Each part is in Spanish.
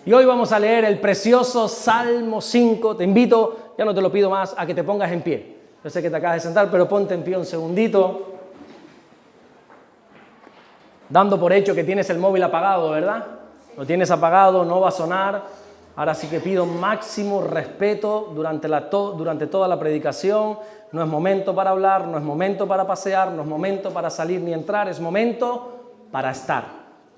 Y hoy vamos a leer el precioso Salmo 5. Te invito, ya no te lo pido más, a que te pongas en pie. Yo sé que te acabas de sentar, pero ponte en pie un segundito. Dando por hecho que tienes el móvil apagado, ¿verdad? Lo tienes apagado, no va a sonar. Ahora sí que pido máximo respeto durante toda la predicación. No es momento para hablar, no es momento para pasear, no es momento para salir ni entrar, es momento para estar.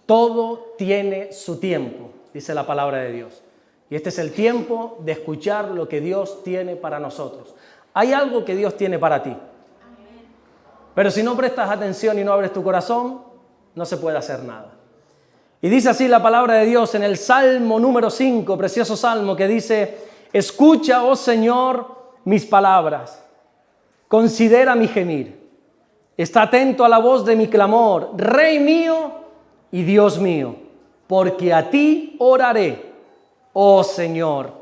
Todo tiene su tiempo, dice la palabra de Dios. Y este es el tiempo de escuchar lo que Dios tiene para nosotros. Hay algo que Dios tiene para ti. Pero si no prestas atención y no abres tu corazón, no se puede hacer nada. Y dice así la palabra de Dios en el Salmo número 5, precioso Salmo, que dice: escucha, oh Señor, mis palabras, considera mi gemir, está atento a la voz de mi clamor, Rey mío y Dios mío, porque a ti oraré, oh Señor.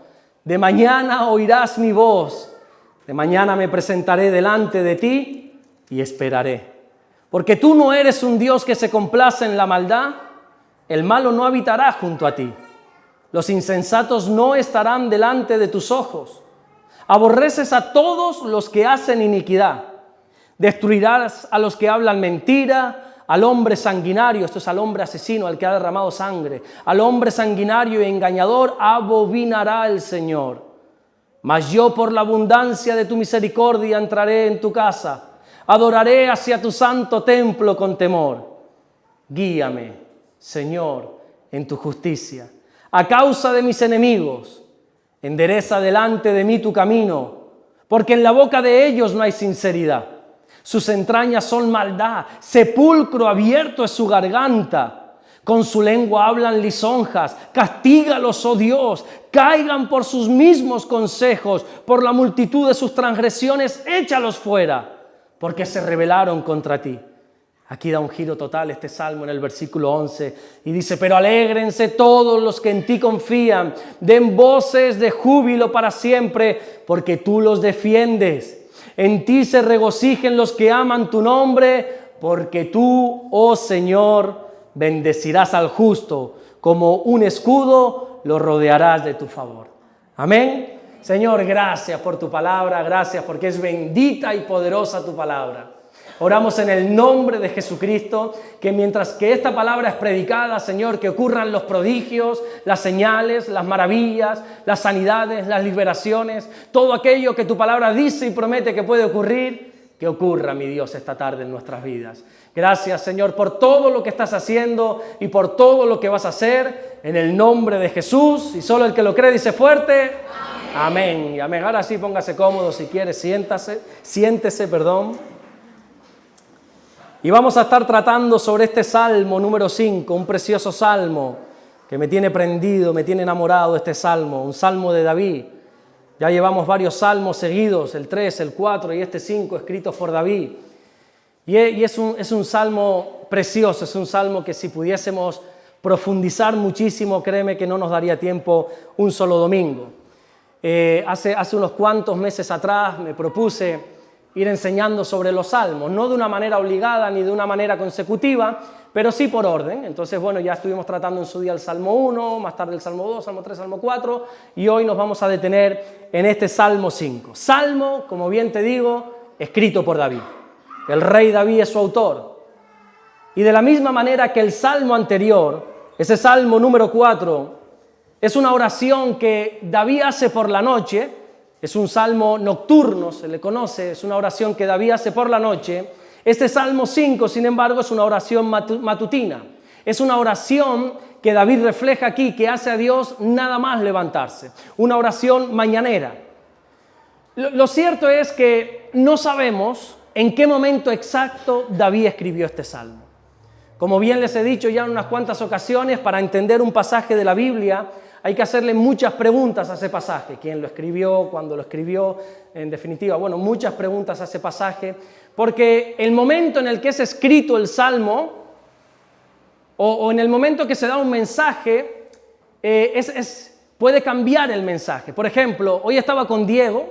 De mañana oirás mi voz, de mañana me presentaré delante de ti y esperaré. Porque tú no eres un Dios que se complace en la maldad, el malo no habitará junto a ti. Los insensatos no estarán delante de tus ojos. Aborreces a todos los que hacen iniquidad. Destruirás a los que hablan mentira, al hombre sanguinario, esto es al hombre asesino, al que ha derramado sangre, al hombre sanguinario y engañador abominará el Señor. Mas yo por la abundancia de tu misericordia entraré en tu casa. Adoraré hacia tu santo templo con temor. Guíame, Señor, en tu justicia. A causa de mis enemigos, endereza delante de mí tu camino, porque en la boca de ellos no hay sinceridad. Sus entrañas son maldad, sepulcro abierto es su garganta. Con su lengua hablan lisonjas, castígalos, oh Dios, caigan por sus mismos consejos, por la multitud de sus transgresiones, échalos fuera. Porque se rebelaron contra ti. Aquí da un giro total este salmo en el versículo 11 y dice: pero alégrense todos los que en ti confían, den voces de júbilo para siempre, porque tú los defiendes. En ti se regocijen los que aman tu nombre, porque tú, oh Señor, bendecirás al justo, como un escudo lo rodearás de tu favor. Amén. Señor, gracias por tu palabra, gracias porque es bendita y poderosa tu palabra. Oramos en el nombre de Jesucristo, que mientras que esta palabra es predicada, Señor, que ocurran los prodigios, las señales, las maravillas, las sanidades, las liberaciones, todo aquello que tu palabra dice y promete que puede ocurrir, que ocurra, mi Dios, esta tarde en nuestras vidas. Gracias, Señor, por todo lo que estás haciendo y por todo lo que vas a hacer, en el nombre de Jesús. Y solo el que lo cree dice fuerte: amén y amén. Ahora sí, póngase cómodo si quiere, siéntese. Y vamos a estar tratando sobre este Salmo número 5, un precioso salmo que me tiene prendido, me tiene enamorado este salmo, un salmo de David. Ya llevamos varios salmos seguidos, el 3, el 4 y este 5 escritos por David. Y es un salmo precioso, es un salmo que si pudiésemos profundizar muchísimo, créeme que no nos daría tiempo un solo domingo. Hace unos cuantos meses atrás me propuse ir enseñando sobre los salmos, no de una manera obligada ni de una manera consecutiva, pero sí por orden. Entonces, bueno, ya estuvimos tratando en su día el Salmo 1, más tarde el Salmo 2, Salmo 3, Salmo 4, y hoy nos vamos a detener en este Salmo 5. Salmo, como bien te digo, escrito por David. El rey David es su autor. Y de la misma manera que el Salmo anterior, ese Salmo número 4, es una oración que David hace por la noche. Es un salmo nocturno, se le conoce, es una oración que David hace por la noche. Este Salmo 5, sin embargo, es una oración matutina. Es una oración que David refleja aquí, que hace a Dios nada más levantarse. Una oración mañanera. Lo cierto es que no sabemos en qué momento exacto David escribió este salmo. Como bien les he dicho ya en unas cuantas ocasiones, para entender un pasaje de la Biblia hay que hacerle muchas preguntas a ese pasaje. ¿Quién lo escribió? ¿Cuándo lo escribió? En definitiva, bueno, muchas preguntas a ese pasaje, porque el momento en el que es escrito el Salmo, o en el momento que se da un mensaje, puede cambiar el mensaje. Por ejemplo, hoy estaba con Diego,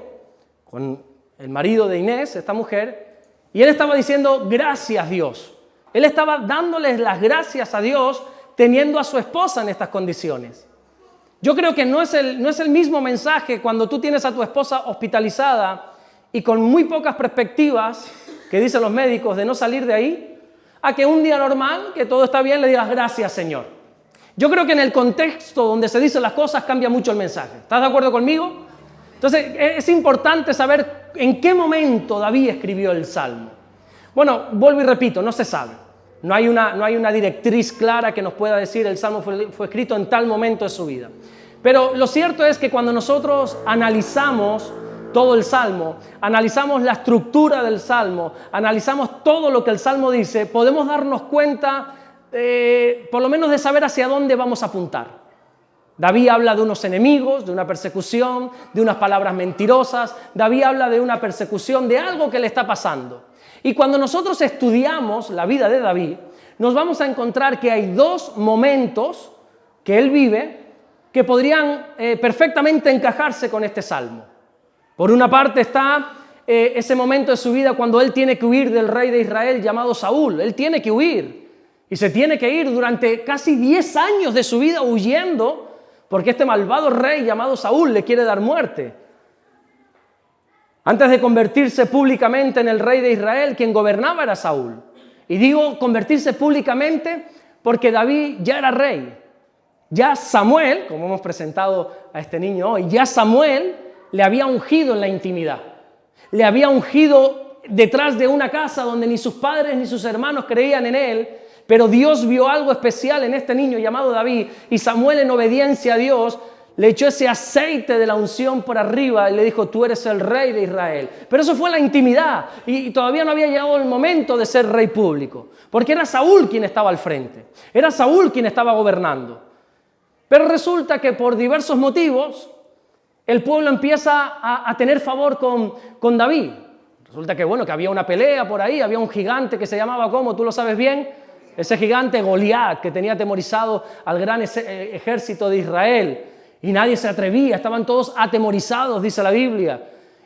con el marido de Inés, esta mujer, y él estaba diciendo: gracias Dios. Él estaba dándoles las gracias a Dios teniendo a su esposa en estas condiciones. Yo creo que no es el mismo mensaje cuando tú tienes a tu esposa hospitalizada y con muy pocas perspectivas, que dicen los médicos, de no salir de ahí, a que un día normal, que todo está bien, le digas gracias, Señor. Yo creo que en el contexto donde se dicen las cosas cambia mucho el mensaje. ¿Estás de acuerdo conmigo? Entonces es importante saber en qué momento David escribió el Salmo. Bueno, vuelvo y repito, no se sabe. No hay una directriz clara que nos pueda decir el Salmo fue escrito en tal momento de su vida. Pero lo cierto es que cuando nosotros analizamos todo el Salmo, analizamos la estructura del Salmo, analizamos todo lo que el Salmo dice, podemos darnos cuenta, por lo menos de saber hacia dónde vamos a apuntar. David habla de unos enemigos, de una persecución, de unas palabras mentirosas. David habla de una persecución, de algo que le está pasando. Y cuando nosotros estudiamos la vida de David, nos vamos a encontrar que hay dos momentos que él vive que podrían perfectamente encajarse con este Salmo. Por una parte está ese momento de su vida cuando él tiene que huir del rey de Israel llamado Saúl. Él tiene que huir y se tiene que ir durante casi 10 años de su vida huyendo porque este malvado rey llamado Saúl le quiere dar muerte. Antes de convertirse públicamente en el rey de Israel, quien gobernaba era Saúl. Y digo convertirse públicamente porque David ya era rey. Ya Samuel, como hemos presentado a este niño hoy, ya Samuel le había ungido en la intimidad. Le había ungido detrás de una casa donde ni sus padres ni sus hermanos creían en él, pero Dios vio algo especial en este niño llamado David y Samuel, en obediencia a Dios, le echó ese aceite de la unción por arriba y le dijo, tú eres el rey de Israel. Pero eso fue la intimidad y todavía no había llegado el momento de ser rey público, porque era Saúl quien estaba al frente, era Saúl quien estaba gobernando. Pero resulta que por diversos motivos el pueblo empieza a tener favor con David. Resulta que, bueno, que había una pelea por ahí, había un gigante que se llamaba, ¿cómo? ¿Tú lo sabes bien? Ese gigante Goliat, que tenía atemorizado al gran ejército de Israel. Y nadie se atrevía, estaban todos atemorizados, dice la Biblia.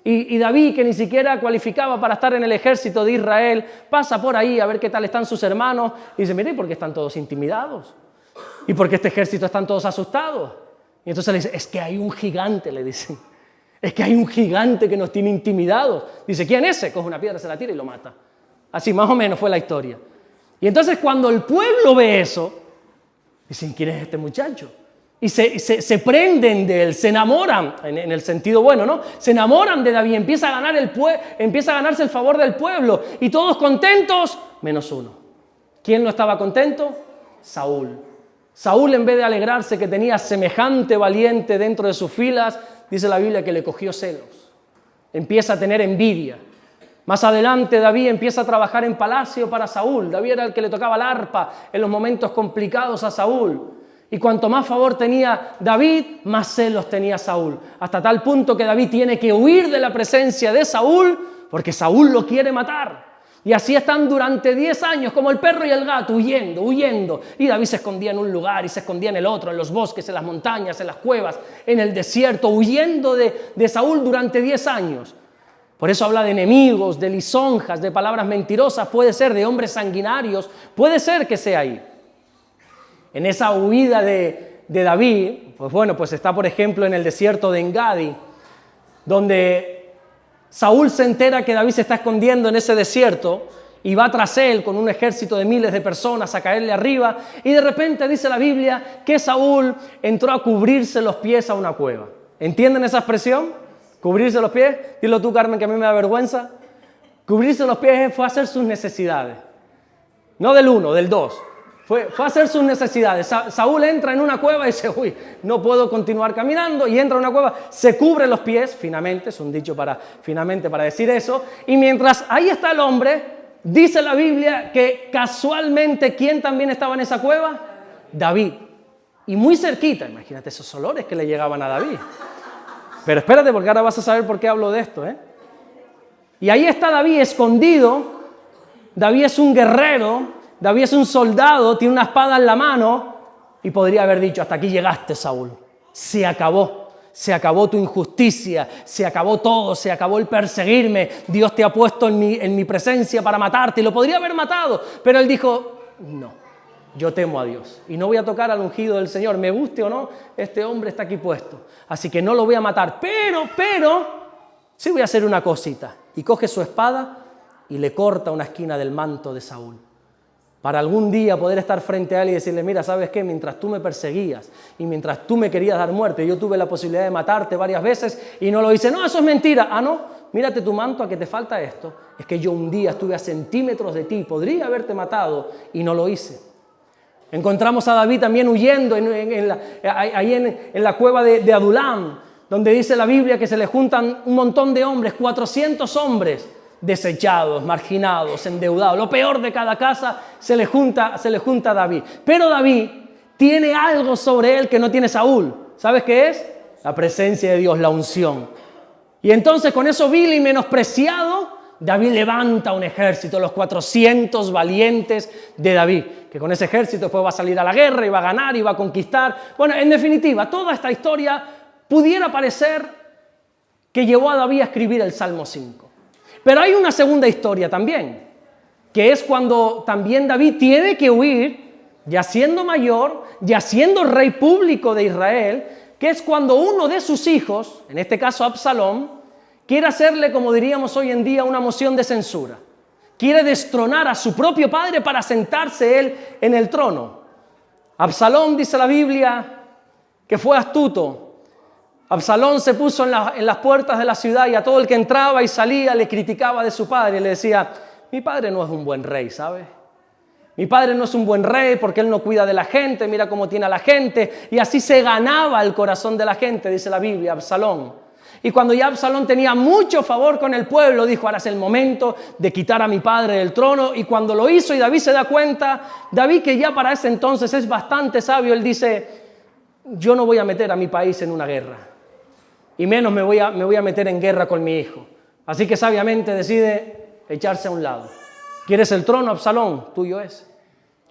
Y David, que ni siquiera cualificaba para estar en el ejército de Israel, pasa por ahí a ver qué tal están sus hermanos. Y dice, mire, ¿por qué están todos intimidados? ¿Y por qué este ejército están todos asustados? Y entonces le dice, es que hay un gigante, le dicen. Es que hay un gigante que nos tiene intimidados. Dice, ¿quién es ese? Coge una piedra, se la tira y lo mata. Así más o menos fue la historia. Y entonces cuando el pueblo ve eso, dicen, ¿quién es este muchacho? Y se prenden de él, se enamoran, en el sentido bueno, ¿no? Se enamoran de David, empieza a ganarse el favor del pueblo. Y todos contentos, menos uno. ¿Quién no estaba contento? Saúl. Saúl, en vez de alegrarse que tenía semejante valiente dentro de sus filas, dice la Biblia que le cogió celos. Empieza a tener envidia. Más adelante David empieza a trabajar en palacio para Saúl. David era el que le tocaba el arpa en los momentos complicados a Saúl. Y cuanto más favor tenía David, más celos tenía Saúl. Hasta tal punto que David tiene que huir de la presencia de Saúl porque Saúl lo quiere matar. Y así están durante 10 años, como el perro y el gato, huyendo. Y David se escondía en un lugar y se escondía en el otro, en los bosques, en las montañas, en las cuevas, en el desierto, huyendo de Saúl durante 10 años. Por eso habla de enemigos, de lisonjas, de palabras mentirosas, puede ser de hombres sanguinarios, puede ser que sea ahí. En esa huida de David, pues está por ejemplo en el desierto de Engadi, donde Saúl se entera que David se está escondiendo en ese desierto y va tras él con un ejército de miles de personas a caerle arriba y de repente dice la Biblia que Saúl entró a cubrirse los pies a una cueva. ¿Entienden esa expresión? ¿Cubrirse los pies? Dilo tú, Carmen, que a mí me da vergüenza. Cubrirse los pies fue hacer sus necesidades. No del 1, del 2. Fue a hacer sus necesidades. Saúl entra en una cueva y dice, uy, no puedo continuar caminando, y entra en una cueva, se cubre los pies, finamente, es un dicho para decir eso, y mientras ahí está el hombre, dice la Biblia que casualmente, ¿quién también estaba en esa cueva? David. Y muy cerquita, imagínate esos olores que le llegaban a David. Pero espérate, porque ahora vas a saber por qué hablo de esto, ¿eh? Y ahí está David escondido. David es un guerrero, David es un soldado, tiene una espada en la mano y podría haber dicho, hasta aquí llegaste, Saúl. Se acabó tu injusticia, se acabó todo, se acabó el perseguirme. Dios te ha puesto en mi presencia para matarte y lo podría haber matado. Pero él dijo, no, yo temo a Dios y no voy a tocar al ungido del Señor, me guste o no, este hombre está aquí puesto, así que no lo voy a matar, pero, sí voy a hacer una cosita. Y coge su espada y le corta una esquina del manto de Saúl, para algún día poder estar frente a él y decirle, mira, ¿sabes qué? Mientras tú me perseguías y mientras tú me querías dar muerte, yo tuve la posibilidad de matarte varias veces y no lo hice. No, eso es mentira. Ah, no, mírate tu manto, a que te falta esto. Es que yo un día estuve a centímetros de ti, podría haberte matado y no lo hice. Encontramos a David también huyendo ahí en la cueva de Adulam, donde dice la Biblia que se le juntan un montón de hombres, 400 hombres, desechados, marginados, endeudados. Lo peor de cada casa se le junta a David. Pero David tiene algo sobre él que no tiene Saúl. ¿Sabes qué es? La presencia de Dios, la unción. Y entonces con eso vil y menospreciado, David levanta un ejército, los 400 valientes de David, que con ese ejército después va a salir a la guerra y va a ganar y va a conquistar. Bueno, en definitiva, toda esta historia pudiera parecer que llevó a David a escribir el Salmo 5. Pero hay una segunda historia también, que es cuando también David tiene que huir, ya siendo mayor, ya siendo rey público de Israel, que es cuando uno de sus hijos, en este caso Absalón, quiere hacerle, como diríamos hoy en día, una moción de censura. Quiere destronar a su propio padre para sentarse él en el trono. Absalón, dice la Biblia, que fue astuto. Absalón se puso en las puertas de la ciudad y a todo el que entraba y salía le criticaba de su padre y le decía, mi padre no es un buen rey, ¿sabes? Mi padre no es un buen rey porque él no cuida de la gente, mira cómo tiene a la gente. Y así se ganaba el corazón de la gente, dice la Biblia, Absalón. Y cuando ya Absalón tenía mucho favor con el pueblo, dijo, ahora es el momento de quitar a mi padre del trono. Y cuando lo hizo y David se da cuenta, David, que ya para ese entonces es bastante sabio, él dice, yo no voy a meter a mi país en una guerra. Y menos me voy a meter en guerra con mi hijo. Así que sabiamente decide echarse a un lado. ¿Quieres el trono, Absalón? Tuyo es.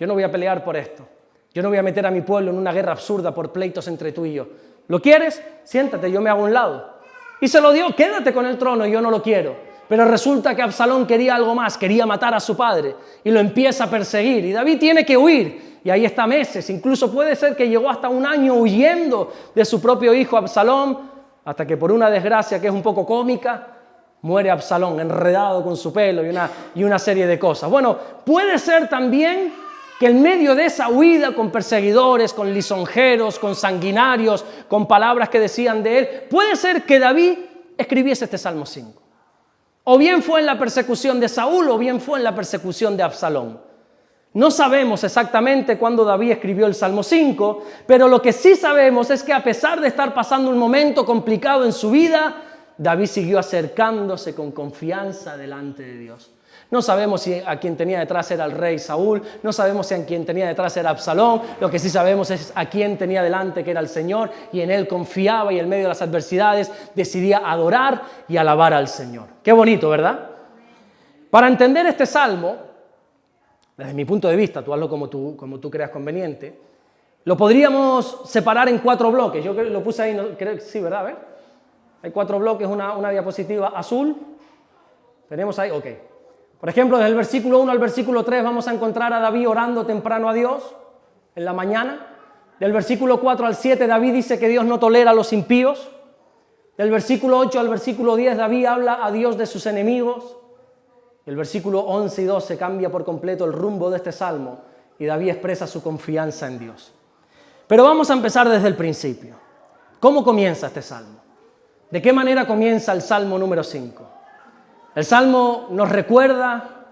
Yo no voy a pelear por esto. Yo no voy a meter a mi pueblo en una guerra absurda por pleitos entre tú y yo. ¿Lo quieres? Siéntate, yo me hago a un lado. Y se lo dio, quédate con el trono, yo no lo quiero. Pero resulta que Absalón quería algo más, quería matar a su padre. Y lo empieza a perseguir. Y David tiene que huir. Y ahí está meses. Incluso puede ser que llegó hasta un año huyendo de su propio hijo Absalón, hasta que por una desgracia que es un poco cómica, muere Absalón enredado con su pelo y una serie de cosas. Bueno, puede ser también que en medio de esa huida con perseguidores, con lisonjeros, con sanguinarios, con palabras que decían de él, puede ser que David escribiese este Salmo 5. O bien fue en la persecución de Saúl o bien fue en la persecución de Absalón. No sabemos exactamente cuándo David escribió el Salmo 5, pero lo que sí sabemos es que a pesar de estar pasando un momento complicado en su vida, David siguió acercándose con confianza delante de Dios. No sabemos si a quien tenía detrás era el rey Saúl, no sabemos si a quien tenía detrás era Absalón, lo que sí sabemos es a quien tenía delante, que era el Señor, y en él confiaba y en medio de las adversidades decidía adorar y alabar al Señor. Qué bonito, ¿verdad? Para entender este salmo, desde mi punto de vista, tú hazlo como tú creas conveniente, lo podríamos separar en 4 bloques. Yo lo puse ahí, creo que sí, ¿verdad? A ver. Hay 4 bloques, una diapositiva azul. Tenemos ahí, ok. Por ejemplo, desde el versículo 1 al versículo 3 vamos a encontrar a David orando temprano a Dios en la mañana. Del versículo 4 al 7 David dice que Dios no tolera a los impíos. Del versículo 8 al versículo 10 David habla a Dios de sus enemigos. El versículo 11 y 12 cambia por completo el rumbo de este salmo y David expresa su confianza en Dios. Pero vamos a empezar desde el principio. ¿Cómo comienza este salmo? ¿De qué manera comienza el salmo número 5? El salmo nos recuerda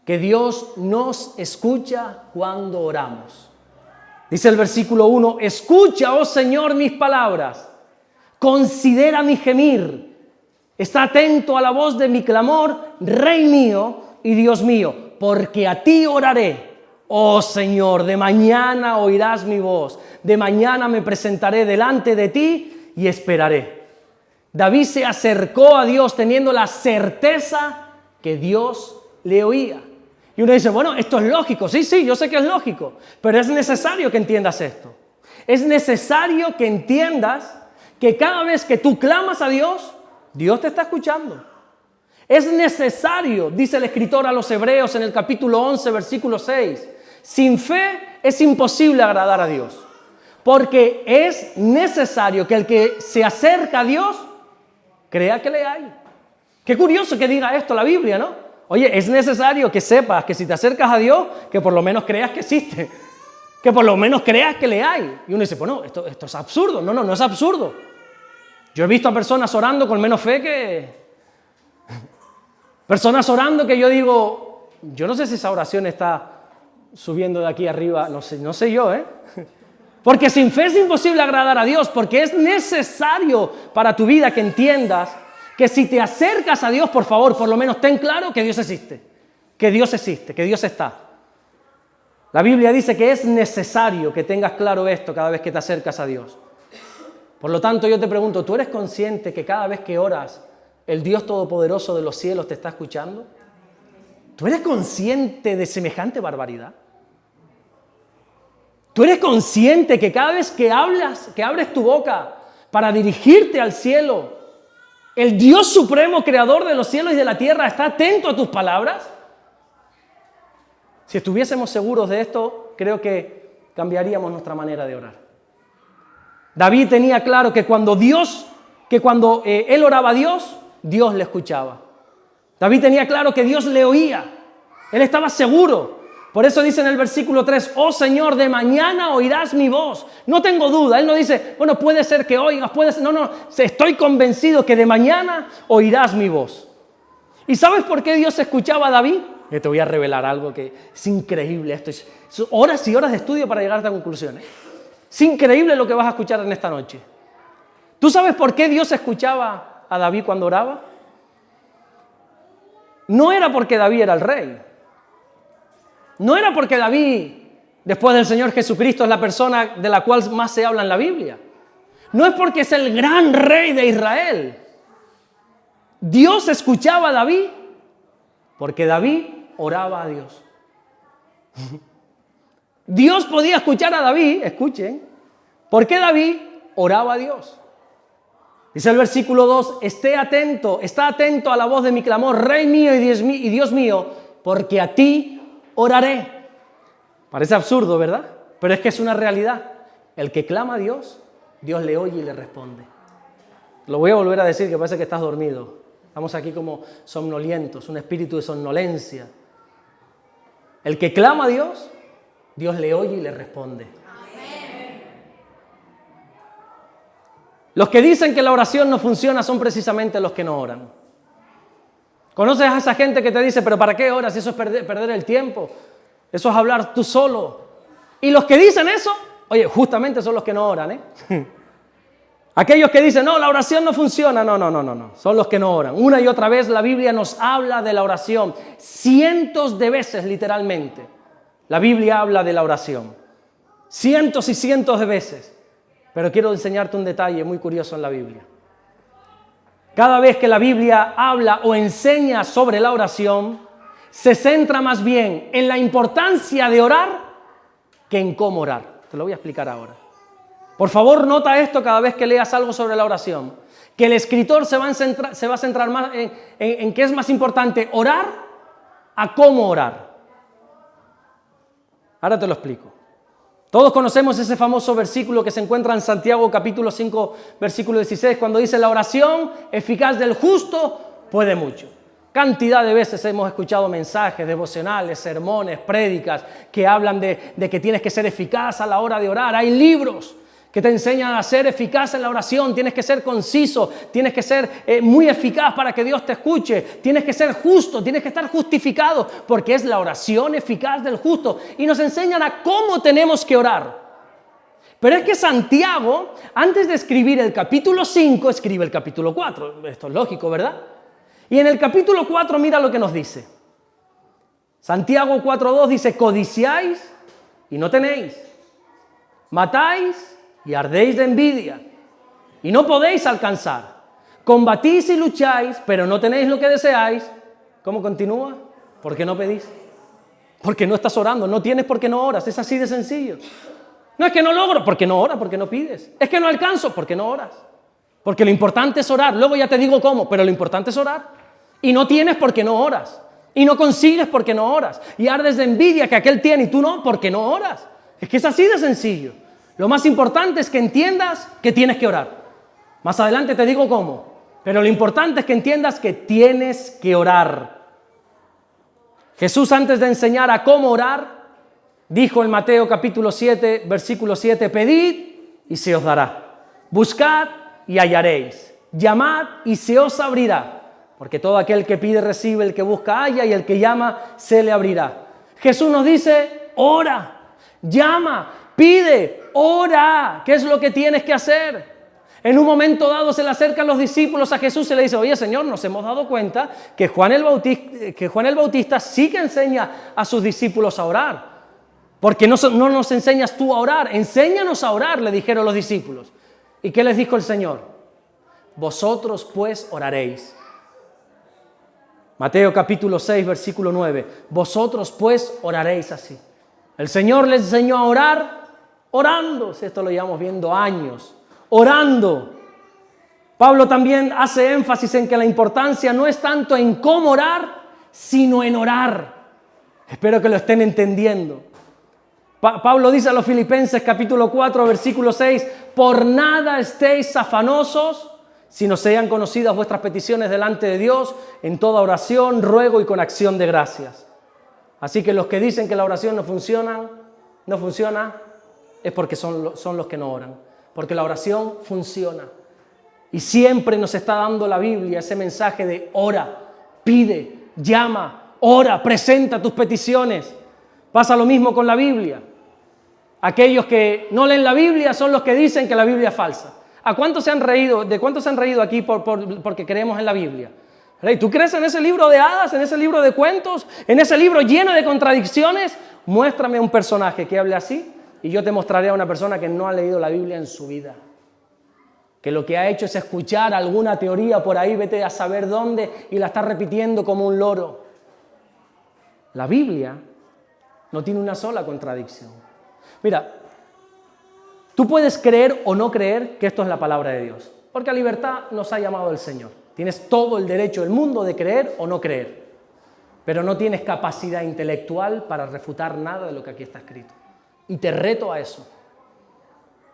que Dios nos escucha cuando oramos. Dice el versículo 1, escucha, oh Señor, mis palabras, considera mi gemir. Está atento a la voz de mi clamor, Rey mío y Dios mío, porque a ti oraré. Oh Señor, de mañana oirás mi voz, de mañana me presentaré delante de ti y esperaré. David se acercó a Dios teniendo la certeza que Dios le oía. Y uno dice, bueno, esto es lógico. Sí, yo sé que es lógico, pero es necesario que entiendas esto. Es necesario que entiendas que cada vez que tú clamas a Dios, Dios te está escuchando. Es necesario, dice el escritor a los Hebreos en el capítulo 11, versículo 6, sin fe es imposible agradar a Dios? Porque es necesario que el que se acerca a Dios crea que le hay. Qué curioso que diga esto la Biblia, ¿no? Oye, es necesario que sepas que si te acercas a Dios, que por lo menos creas que existe. Que por lo menos creas que le hay. Y uno dice, pues no, esto es absurdo. No, no es absurdo. Yo he visto a personas orando con menos fe que... Personas orando que yo digo, yo no sé si esa oración está subiendo de aquí arriba, no sé yo, ¿eh? Porque sin fe es imposible agradar a Dios, porque es necesario para tu vida que entiendas que si te acercas a Dios, por favor, por lo menos ten claro que Dios existe, que Dios existe, que Dios está. La Biblia dice que es necesario que tengas claro esto cada vez que te acercas a Dios. Por lo tanto, yo te pregunto, ¿tú eres consciente que cada vez que oras, el Dios Todopoderoso de los cielos te está escuchando? ¿Tú eres consciente de semejante barbaridad? ¿Tú eres consciente que cada vez que hablas, que abres tu boca para dirigirte al cielo, el Dios Supremo, Creador de los cielos y de la tierra, está atento a tus palabras? Si estuviésemos seguros de esto, creo que cambiaríamos nuestra manera de orar. David tenía claro que cuando él oraba a Dios, Dios le escuchaba. David tenía claro que Dios le oía. Él estaba seguro. Por eso dice en el versículo 3, oh Señor, de mañana oirás mi voz. No tengo duda. Él no dice, bueno, puede ser que oigas, puede ser. No, estoy convencido que de mañana oirás mi voz. ¿Y sabes por qué Dios escuchaba a David? Yo te voy a revelar algo que es increíble. Esto es horas y horas de estudio para llegar a esta conclusión. Es increíble lo que vas a escuchar en esta noche. ¿Tú sabes por qué Dios escuchaba a David cuando oraba? No era porque David era el rey. No era porque David, después del Señor Jesucristo, es la persona de la cual más se habla en la Biblia. No es porque es el gran rey de Israel. Dios escuchaba a David porque David oraba a Dios. Dios podía escuchar a David, escuchen, porque David oraba a Dios. Dice el versículo 2, está atento a la voz de mi clamor, Rey mío y Dios mío, porque a ti oraré. Parece absurdo, ¿verdad? Pero es que es una realidad. El que clama a Dios, Dios le oye y le responde. Lo voy a volver a decir, que parece que estás dormido. Estamos aquí como somnolientos, un espíritu de somnolencia. El que clama a Dios, Dios le oye y le responde. Amén. Los que dicen que la oración no funciona son precisamente los que no oran. ¿Conoces a esa gente que te dice, pero ¿para qué oras? Eso es perder el tiempo. Eso es hablar tú solo. Y los que dicen eso, oye, justamente son los que no oran, ¿eh? Aquellos que dicen, no, la oración no funciona. No. Son los que no oran. Una y otra vez la Biblia nos habla de la oración. Cientos de veces, literalmente. La Biblia habla de la oración. Cientos y cientos de veces. Pero quiero enseñarte un detalle muy curioso en la Biblia. Cada vez que la Biblia habla o enseña sobre la oración, se centra más bien en la importancia de orar que en cómo orar. Te lo voy a explicar ahora. Por favor, nota esto cada vez que leas algo sobre la oración. Que el escritor se va a centrar más en qué es más importante, orar a cómo orar. Ahora te lo explico. Todos conocemos ese famoso versículo que se encuentra en Santiago capítulo 5, versículo 16, cuando dice la oración eficaz del justo puede mucho. Cantidad de veces hemos escuchado mensajes devocionales, sermones, prédicas que hablan de que tienes que ser eficaz a la hora de orar. Hay libros que te enseñan a ser eficaz en la oración, tienes que ser conciso, tienes que ser muy eficaz para que Dios te escuche, tienes que ser justo, tienes que estar justificado, porque es la oración eficaz del justo. Y nos enseñan a cómo tenemos que orar. Pero es que Santiago, antes de escribir el capítulo 5, escribe el capítulo 4. Esto es lógico, ¿verdad? Y en el capítulo 4 mira lo que nos dice. Santiago 4:2 dice, codiciáis y no tenéis, matáis y ardéis de envidia, y no podéis alcanzar. Combatís y lucháis, pero no tenéis lo que deseáis. ¿Cómo continúa? ¿Por qué no pedís? Porque no estás orando, no tienes porque no oras, es así de sencillo. No es que no logro, porque no oras, porque no pides. Es que no alcanzo, porque no oras. Porque lo importante es orar, luego ya te digo cómo, pero lo importante es orar. Y no tienes porque no oras. Y no consigues porque no oras. Y ardes de envidia que aquel tiene y tú no, porque no oras. Es que es así de sencillo. Lo más importante es que entiendas que tienes que orar. Más adelante te digo cómo, pero lo importante es que entiendas que tienes que orar. Jesús, antes de enseñar a cómo orar, dijo en Mateo capítulo 7, versículo 7, pedid y se os dará. Buscad y hallaréis. Llamad y se os abrirá. Porque todo aquel que pide recibe, el que busca halla y el que llama se le abrirá. Jesús nos dice, ora, llama, pide, ora. ¿Qué es lo que tienes que hacer? En un momento dado se le acercan los discípulos a Jesús y le dice, oye Señor, nos hemos dado cuenta que Juan el Bautista sí que enseña a sus discípulos a orar. ¿Por qué no nos enseñas tú a orar? Enséñanos a orar, le dijeron los discípulos. ¿Y qué les dijo el Señor? Vosotros pues oraréis. Mateo capítulo 6, versículo 9. Vosotros pues oraréis así. El Señor les enseñó a orar orando. Esto lo llevamos viendo años. Orando. Pablo también hace énfasis en que la importancia no es tanto en cómo orar, sino en orar. Espero que lo estén entendiendo. Pablo dice a los Filipenses capítulo 4, versículo 6, por nada estéis afanosos, sino sean conocidas vuestras peticiones delante de Dios en toda oración, ruego y con acción de gracias. Así que los que dicen que la oración no funciona, es porque son los que no oran. Porque la oración funciona. Y siempre nos está dando la Biblia ese mensaje de ora, pide, llama, ora, presenta tus peticiones. Pasa lo mismo con la Biblia. Aquellos que no leen la Biblia son los que dicen que la Biblia es falsa. ¿A cuántos se han reído? ¿De cuántos se han reído aquí porque creemos en la Biblia? ¿Tú crees en ese libro de hadas, en ese libro de cuentos, en ese libro lleno de contradicciones? Muéstrame un personaje que hable así y yo te mostraré a una persona que no ha leído la Biblia en su vida. Que lo que ha hecho es escuchar alguna teoría por ahí, vete a saber dónde, y la está repitiendo como un loro. La Biblia no tiene una sola contradicción. Mira, tú puedes creer o no creer que esto es la palabra de Dios, porque a libertad nos ha llamado el Señor. Tienes todo el derecho del mundo de creer o no creer, pero no tienes capacidad intelectual para refutar nada de lo que aquí está escrito. Y te reto a eso.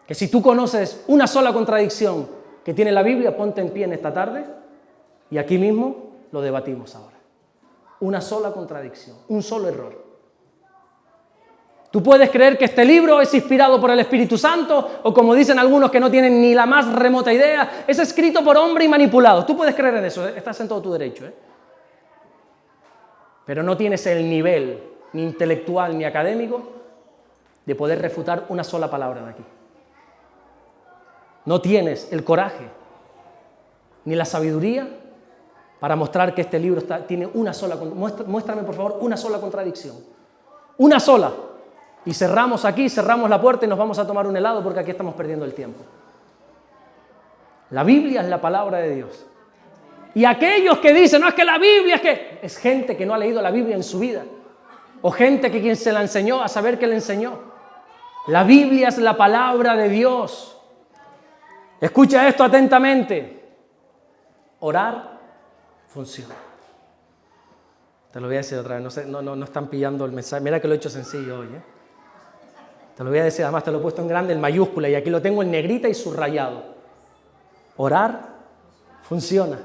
Que si tú conoces una sola contradicción que tiene la Biblia, ponte en pie en esta tarde y aquí mismo lo debatimos ahora. Una sola contradicción, un solo error. Tú puedes creer que este libro es inspirado por el Espíritu Santo o, como dicen algunos que no tienen ni la más remota idea, es escrito por hombre y manipulado. Tú puedes creer en eso, estás en todo tu derecho, Pero no tienes el nivel ni intelectual ni académico de poder refutar una sola palabra de aquí. No tienes el coraje ni la sabiduría para mostrar que este libro tiene una sola... Muéstrame, por favor, una sola contradicción. Una sola. Y cerramos aquí, cerramos la puerta y nos vamos a tomar un helado porque aquí estamos perdiendo el tiempo. La Biblia es la palabra de Dios. Y aquellos que dicen, no, es que la Biblia es gente que no ha leído la Biblia en su vida. O gente que quien se la enseñó a saber que le enseñó. La Biblia es la palabra de Dios. Escucha esto atentamente. Orar funciona. Te lo voy a decir otra vez, no están pillando el mensaje. Mira que lo he hecho sencillo hoy. Te lo voy a decir, además te lo he puesto en grande, en mayúscula, y aquí lo tengo en negrita y subrayado. Orar funciona.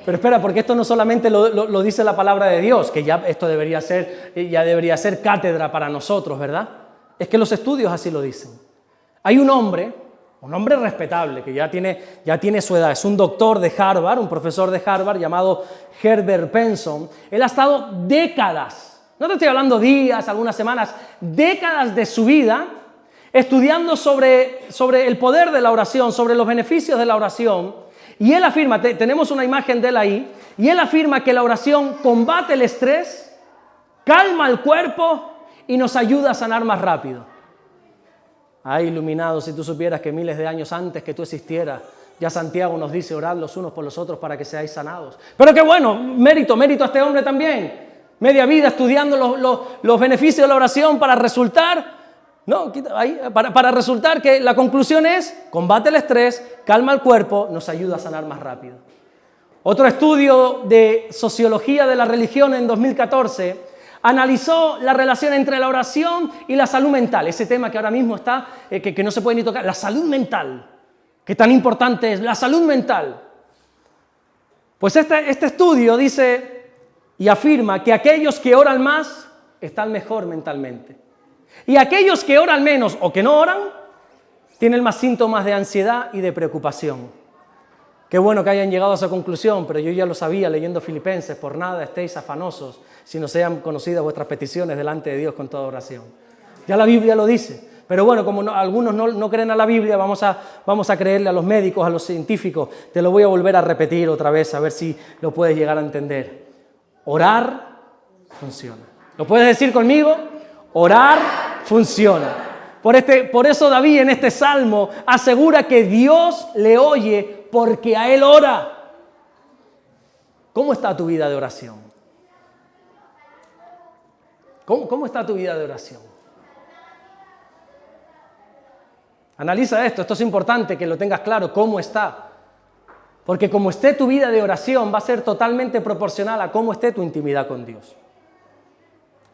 Pero espera, porque esto no solamente lo dice la palabra de Dios, que ya esto debería ser cátedra para nosotros, ¿verdad? Es que los estudios así lo dicen. Hay un hombre respetable, que ya tiene su edad, es un doctor de Harvard, un profesor de Harvard llamado Herbert Benson. Él ha estado décadas, no te estoy hablando días, algunas semanas, décadas de su vida estudiando sobre el poder de la oración, sobre los beneficios de la oración. Y él afirma, tenemos una imagen de él ahí, y él afirma que la oración combate el estrés, calma el cuerpo y nos ayuda a sanar más rápido. Ay, iluminado, si tú supieras que miles de años antes que tú existieras, ya Santiago nos dice, orad los unos por los otros para que seáis sanados. Pero qué bueno, mérito a este hombre también. Media vida estudiando los beneficios de la oración para resultar que la conclusión es, combate el estrés, calma el cuerpo, nos ayuda a sanar más rápido. Otro estudio de sociología de la religión en 2014 Analizó la relación entre la oración y la salud mental, ese tema que ahora mismo está, que no se puede ni tocar, la salud mental, que tan importante es, la salud mental. Pues este estudio dice y afirma que aquellos que oran más están mejor mentalmente. Y aquellos que oran menos o que no oran, tienen más síntomas de ansiedad y de preocupación. Qué bueno que hayan llegado a esa conclusión, pero yo ya lo sabía leyendo Filipenses, por nada estéis afanosos, sino sean conocidas vuestras peticiones delante de Dios con toda oración. Ya la Biblia lo dice, pero bueno, como algunos no creen a la Biblia, vamos a creerle a los médicos, a los científicos. Te lo voy a volver a repetir otra vez, a ver si lo puedes llegar a entender. Orar funciona. ¿Lo puedes decir conmigo? Orar funciona. Por eso David en este salmo asegura que Dios le oye porque a él ora. ¿Cómo está tu vida de oración? ¿Cómo está tu vida de oración? Analiza esto es importante que lo tengas claro, cómo está. Porque como esté tu vida de oración va a ser totalmente proporcional a cómo esté tu intimidad con Dios.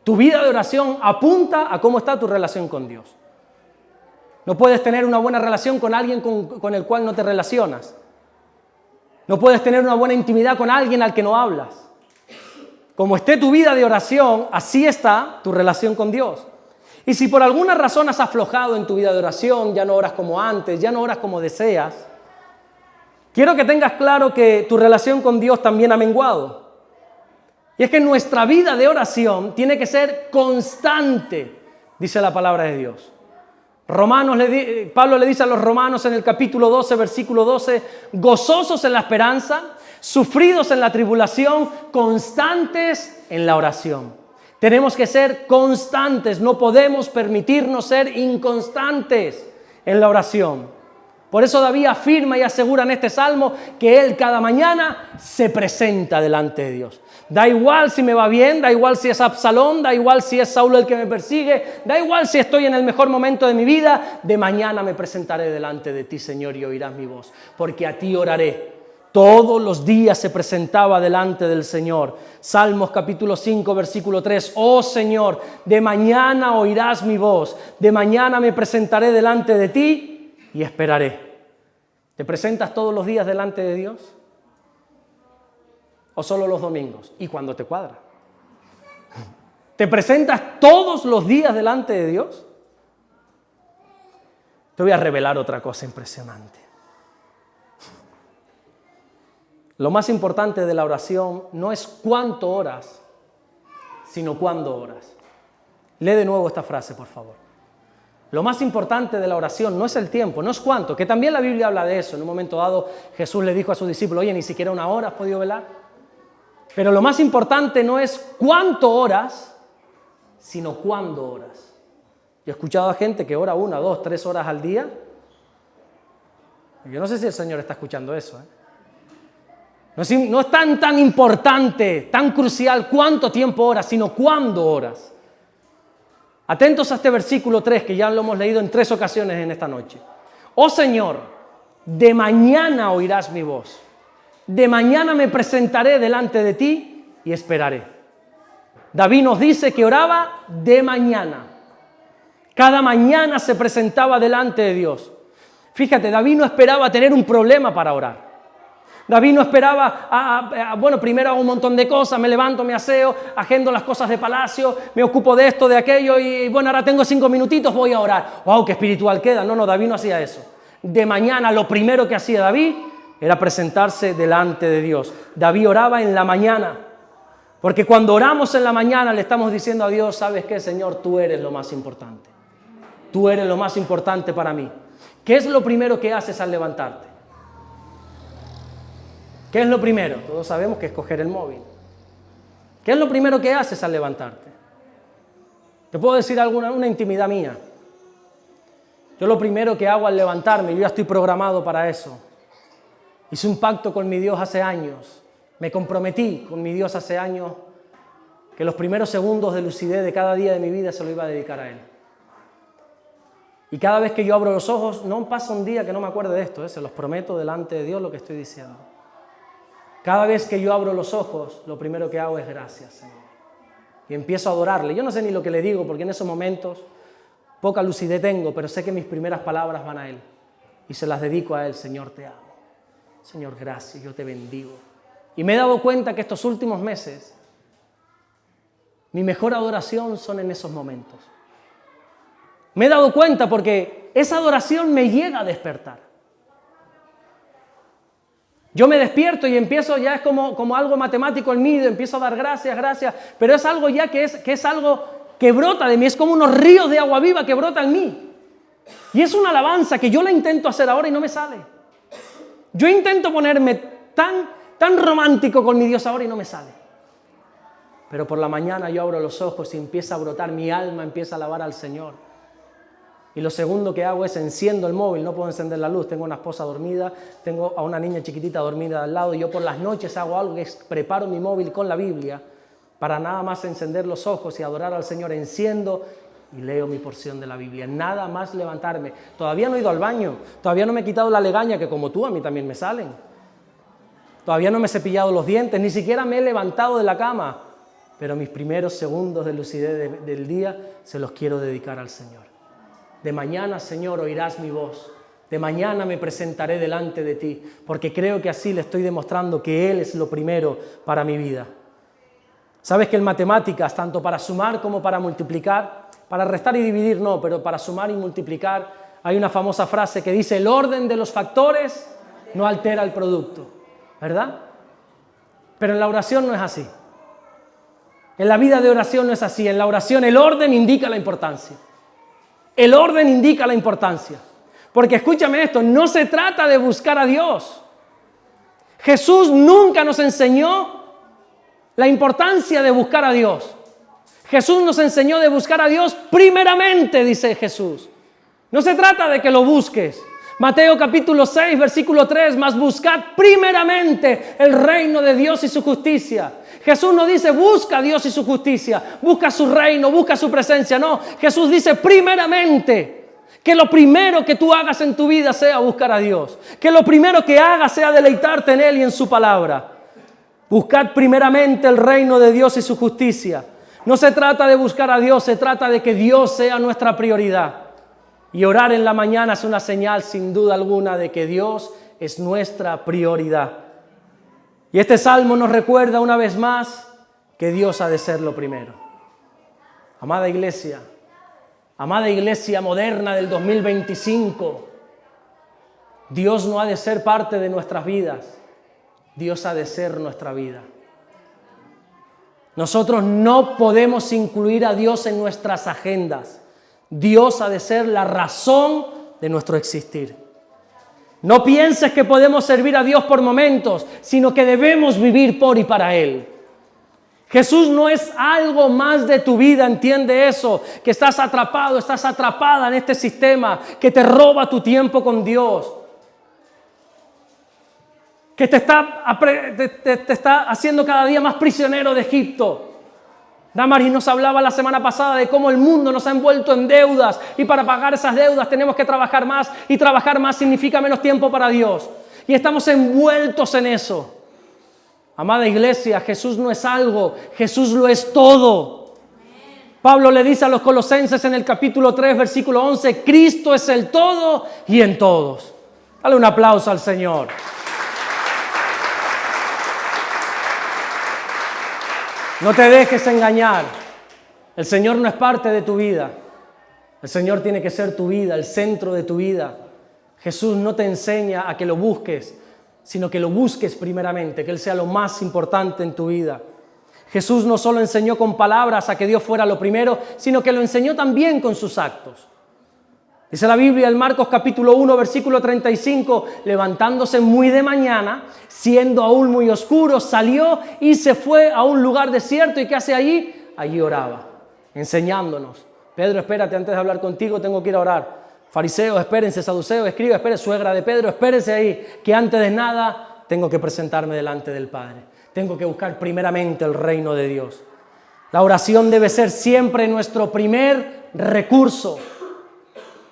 Tu vida de oración apunta a cómo está tu relación con Dios. No puedes tener una buena relación con alguien con el cual no te relacionas. No puedes tener una buena intimidad con alguien al que no hablas. Como esté tu vida de oración, así está tu relación con Dios. Y si por alguna razón has aflojado en tu vida de oración, ya no oras como antes, ya no oras como deseas, quiero que tengas claro que tu relación con Dios también ha menguado. Y es que nuestra vida de oración tiene que ser constante, dice la palabra de Dios. Pablo le dice a los romanos en el capítulo 12, versículo 12, gozosos en la esperanza, sufridos en la tribulación, constantes en la oración. Tenemos que ser constantes, no podemos permitirnos ser inconstantes en la oración. Por eso David afirma y asegura en este salmo que él cada mañana se presenta delante de Dios. Da igual si me va bien, da igual si es Absalón, da igual si es Saulo el que me persigue, da igual si estoy en el mejor momento de mi vida, de mañana me presentaré delante de ti, Señor, y oirás mi voz, porque a ti oraré. Todos los días se presentaba delante del Señor. Salmos capítulo 5, versículo 3. Oh Señor, de mañana oirás mi voz, de mañana me presentaré delante de ti y esperaré. ¿Te presentas todos los días delante de Dios? ¿O solo los domingos? ¿Y cuando te cuadra? ¿Te presentas todos los días delante de Dios? Te voy a revelar otra cosa impresionante. Lo más importante de la oración no es cuánto oras, sino cuándo oras. Lee de nuevo esta frase, por favor. Lo más importante de la oración no es el tiempo, no es cuánto, que también la Biblia habla de eso. En un momento dado Jesús le dijo a sus discípulos, oye, ni siquiera una hora has podido velar. Pero lo más importante no es cuánto oras, sino cuándo oras. Yo he escuchado a gente que ora 1, 2, 3 horas al día. Yo no sé si el Señor está escuchando eso. No es tan importante, tan crucial cuánto tiempo oras, sino cuándo oras. Atentos a este versículo 3, que ya lo hemos leído en 3 ocasiones en esta noche. Oh Señor, de mañana oirás mi voz. De mañana me presentaré delante de ti y esperaré. David nos dice que oraba de mañana. Cada mañana se presentaba delante de Dios. Fíjate, David no esperaba tener un problema para orar. David no esperaba, primero hago un montón de cosas, me levanto, me aseo, agendo las cosas de palacio, me ocupo de esto, de aquello y bueno, ahora tengo 5 minutitos, voy a orar. ¡Wow, qué espiritual queda! No, David no hacía eso. De mañana lo primero que hacía David era presentarse delante de Dios. David oraba en la mañana, porque cuando oramos en la mañana le estamos diciendo a Dios, ¿sabes qué, Señor? Tú eres lo más importante. Tú eres lo más importante para mí. ¿Qué es lo primero que haces al levantarte? ¿Qué es lo primero? Todos sabemos que es coger el móvil. ¿Qué es lo primero que haces al levantarte? Te puedo decir una intimidad mía. Yo lo primero que hago al levantarme, yo ya estoy programado para eso. Hice un pacto con mi Dios hace años. Me comprometí con mi Dios hace años que los primeros segundos de lucidez de cada día de mi vida se lo iba a dedicar a Él. Y cada vez que yo abro los ojos, no pasa un día que no me acuerde de esto, se los prometo delante de Dios lo que estoy diciendo. Cada vez que yo abro los ojos, lo primero que hago es gracias, Señor. y empiezo a adorarle. Yo no sé ni lo que le digo, porque en esos momentos poca lucidez tengo, pero sé que mis primeras palabras van a Él y se las dedico a Él. Señor, te amo. Señor, gracias, yo te bendigo. Y me he dado cuenta que estos últimos meses mi mejor adoración son en esos momentos. Me he dado cuenta porque esa adoración me llega a despertar. Yo me despierto y empiezo, ya es como algo matemático en mí, empiezo a dar gracias, pero es algo ya que es algo que brota de mí, es como unos ríos de agua viva que brotan en mí. Y es una alabanza que yo la intento hacer ahora y no me sale. Yo intento ponerme tan romántico con mi Dios ahora y no me sale. Pero por la mañana yo abro los ojos y empieza a brotar, mi alma empieza a alabar al Señor. Y lo segundo que hago es enciendo el móvil, no puedo encender la luz, tengo una esposa dormida, tengo a una niña chiquitita dormida al lado, y yo por las noches hago algo que es preparo mi móvil con la Biblia para nada más encender los ojos y adorar al Señor. Enciendo y leo mi porción de la Biblia, nada más levantarme. Todavía no he ido al baño, todavía no me he quitado la legaña que como tú a mí también me salen. Todavía no me he cepillado los dientes, ni siquiera me he levantado de la cama, pero mis primeros segundos de lucidez del día se los quiero dedicar al Señor. De mañana, Señor, oirás mi voz. De mañana me presentaré delante de ti, porque creo que así le estoy demostrando que Él es lo primero para mi vida. ¿Sabes que en matemáticas, tanto para sumar como para multiplicar, para restar y dividir no, pero para sumar y multiplicar, hay una famosa frase que dice: el orden de los factores no altera el producto, ¿verdad? Pero en la oración no es así. En la vida de oración no es así. En la oración el orden indica la importancia. El orden indica la importancia. Porque escúchame esto, no se trata de buscar a Dios. Jesús nunca nos enseñó la importancia de buscar a Dios. Jesús nos enseñó de buscar a Dios primeramente, dice Jesús. No se trata de que lo busques. Mateo capítulo 6, versículo 3, mas buscad primeramente el reino de Dios y su justicia. Jesús no dice busca a Dios y su justicia, busca su reino, busca su presencia. No, Jesús dice primeramente que lo primero que tú hagas en tu vida sea buscar a Dios. Que lo primero que hagas sea deleitarte en Él y en su palabra. Buscad primeramente el reino de Dios y su justicia. No se trata de buscar a Dios, se trata de que Dios sea nuestra prioridad. Y orar en la mañana es una señal sin duda alguna de que Dios es nuestra prioridad. Y este salmo nos recuerda una vez más que Dios ha de ser lo primero. Amada iglesia moderna del 2025, Dios no ha de ser parte de nuestras vidas, Dios ha de ser nuestra vida. Nosotros no podemos incluir a Dios en nuestras agendas. Dios ha de ser la razón de nuestro existir. No pienses que podemos servir a Dios por momentos, sino que debemos vivir por y para Él. Jesús no es algo más de tu vida, entiende eso, que estás atrapado, estás atrapada en este sistema que te roba tu tiempo con Dios, que te está haciendo cada día más prisionero de Egipto. Damaris nos hablaba la semana pasada de cómo el mundo nos ha envuelto en deudas y para pagar esas deudas tenemos que trabajar más y trabajar más significa menos tiempo para Dios. Y estamos envueltos en eso. Amada iglesia, Jesús no es algo, Jesús lo es todo. Pablo le dice a los Colosenses en el capítulo 3, versículo 11, Cristo es el todo y en todos. Dale un aplauso al Señor. No te dejes engañar. El Señor no es parte de tu vida. El Señor tiene que ser tu vida, el centro de tu vida. Jesús no te enseña a que lo busques, sino que lo busques primeramente, que Él sea lo más importante en tu vida. Jesús no solo enseñó con palabras a que Dios fuera lo primero, sino que lo enseñó también con sus actos. Dice la Biblia en Marcos capítulo 1, versículo 35, levantándose muy de mañana, siendo aún muy oscuro, salió y se fue a un lugar desierto. ¿Y qué hace allí? Allí oraba, enseñándonos. Pedro, espérate, antes de hablar contigo tengo que ir a orar. Fariseos, espérense, saduceos, escribas, espérense, suegra de Pedro, espérense ahí, que antes de nada tengo que presentarme delante del Padre. Tengo que buscar primeramente el reino de Dios. La oración debe ser siempre nuestro primer recurso.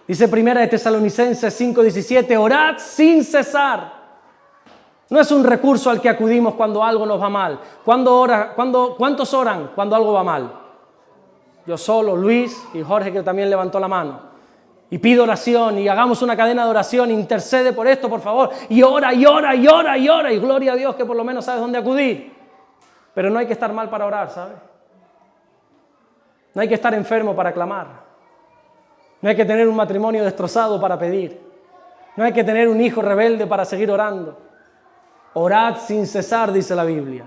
Dice Primera de Tesalonicenses 5:17, orad sin cesar. No es un recurso al que acudimos cuando algo nos va mal. ¿Cuántos oran cuando algo va mal? yo solo, Luis y Jorge, que también levantó la mano. Y pido oración y hagamos una cadena de oración, intercede por esto, por favor. Y ora, y ora, y ora, y ora. Y gloria a Dios que por lo menos sabes dónde acudir. Pero no hay que estar mal para orar, ¿sabes? No hay que estar enfermo para clamar. No hay que tener un matrimonio destrozado para pedir. No hay que tener un hijo rebelde para seguir orando. Orad sin cesar, dice la Biblia.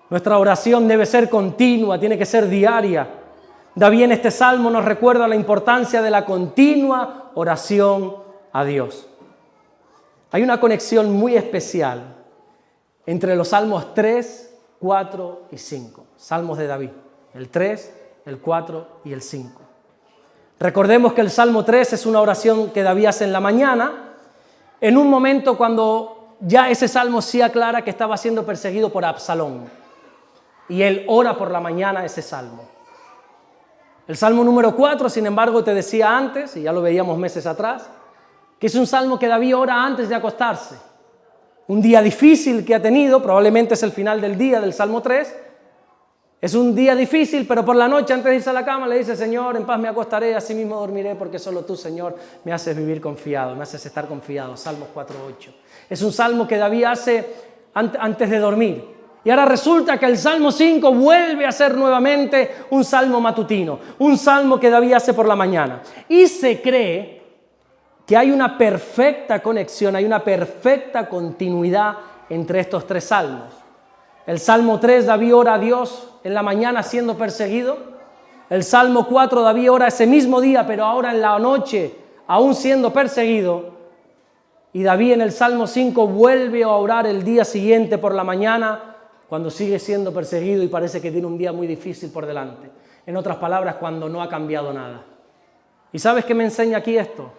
Nuestra oración debe ser continua, tiene que ser diaria. David en este salmo nos recuerda la importancia de la continua oración a Dios. Hay una conexión muy especial entre los salmos 3, 4 y 5. Salmos de David, el 3, el 4 y el 5. Recordemos que el Salmo 3 es una oración que David hace en la mañana, en un momento cuando ya ese salmo sí aclara que estaba siendo perseguido por Absalón. Y él ora por la mañana ese salmo. El Salmo número 4, sin embargo, te decía antes, y ya lo veíamos meses atrás, que es un salmo que David ora antes de acostarse. Un día difícil que ha tenido, probablemente es el final del día del Salmo 3. Es un día difícil, pero por la noche, antes de irse a la cama, le dice: Señor, en paz me acostaré, así mismo dormiré, porque solo tú, Señor, me haces vivir confiado, me haces estar confiado. Salmos 4:8. Es un salmo que David hace antes de dormir. Y ahora resulta que el Salmo 5 vuelve a ser nuevamente un salmo matutino, un salmo que David hace por la mañana. Y se cree que hay una perfecta conexión, hay una perfecta continuidad entre estos tres salmos. El Salmo 3, David ora a Dios en la mañana siendo perseguido. El Salmo 4, David ora ese mismo día, pero ahora en la noche, aún siendo perseguido. Y David en el Salmo 5 vuelve a orar el día siguiente por la mañana, cuando sigue siendo perseguido y parece que tiene un día muy difícil por delante. En otras palabras, cuando no ha cambiado nada. ¿Y sabes qué me enseña aquí esto?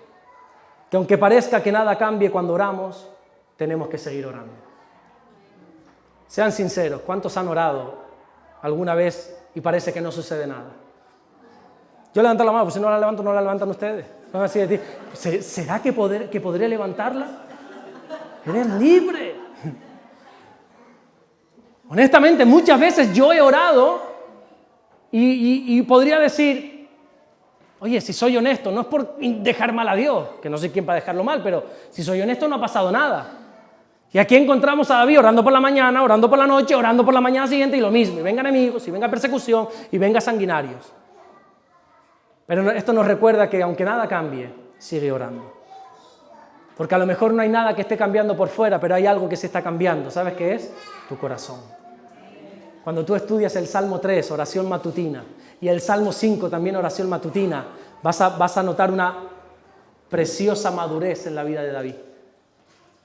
Que aunque parezca que nada cambie cuando oramos, tenemos que seguir orando. Sean sinceros, ¿cuántos han orado alguna vez y parece que no sucede nada? Yo levanto la mano, pues si no la levanto, no la levantan ustedes. Van a decir, ¿será que podré levantarla? Eres libre. Honestamente, muchas veces yo he orado y podría decir, oye, si soy honesto, no es por dejar mal a Dios, que no soy quien para dejarlo mal, pero si soy honesto no ha pasado nada. Y aquí encontramos a David orando por la mañana, orando por la noche, orando por la mañana siguiente y lo mismo. Y venga enemigos, y venga persecución, y venga sanguinarios. Pero esto nos recuerda que aunque nada cambie, sigue orando. Porque a lo mejor no hay nada que esté cambiando por fuera, pero hay algo que se está cambiando. ¿Sabes qué es? Tu corazón. Cuando tú estudias el Salmo 3, oración matutina, y el Salmo 5, también oración matutina, vas a notar una preciosa madurez en la vida de David.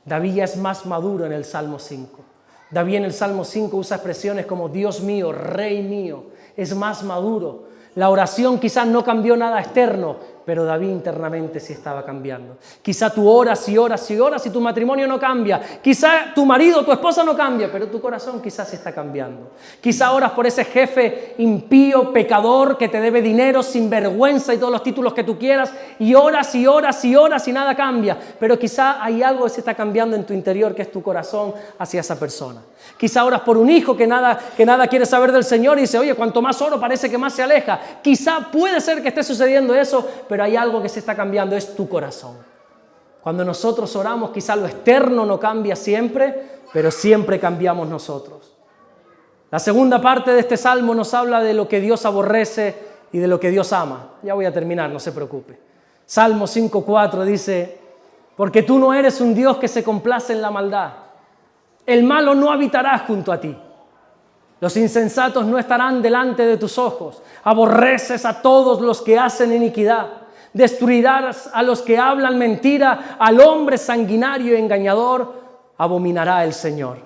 David ya es más maduro en el Salmo 5. David en el Salmo 5 usa expresiones como Dios mío, Rey mío. Es más maduro. La oración quizás no cambió nada externo, pero David internamente sí estaba cambiando. Quizá tú oras y oras y oras y tu matrimonio no cambia. Quizá tu marido, tu esposa no cambia, pero tu corazón quizás se está cambiando. Quizá oras por ese jefe impío, pecador, que te debe dinero, sinvergüenza y todos los títulos que tú quieras, y oras y oras y oras y nada cambia. Pero quizá hay algo que se está cambiando en tu interior, que es tu corazón hacia esa persona. Quizá oras por un hijo que nada quiere saber del Señor y dice, oye, cuanto más oro parece que más se aleja. Quizá puede ser que esté sucediendo eso, pero hay algo que se está cambiando, es tu corazón. Cuando nosotros oramos, quizá lo externo no cambia siempre, pero siempre cambiamos nosotros. La segunda parte de este salmo nos habla de lo que Dios aborrece y de lo que Dios ama. Ya voy a terminar, no se preocupe. Salmo 5:4 dice, porque tú no eres un Dios que se complace en la maldad. El malo no habitará junto a ti. Los insensatos no estarán delante de tus ojos. Aborreces a todos los que hacen iniquidad. Destruirás a los que hablan mentira. Al hombre sanguinario y engañador abominará el Señor.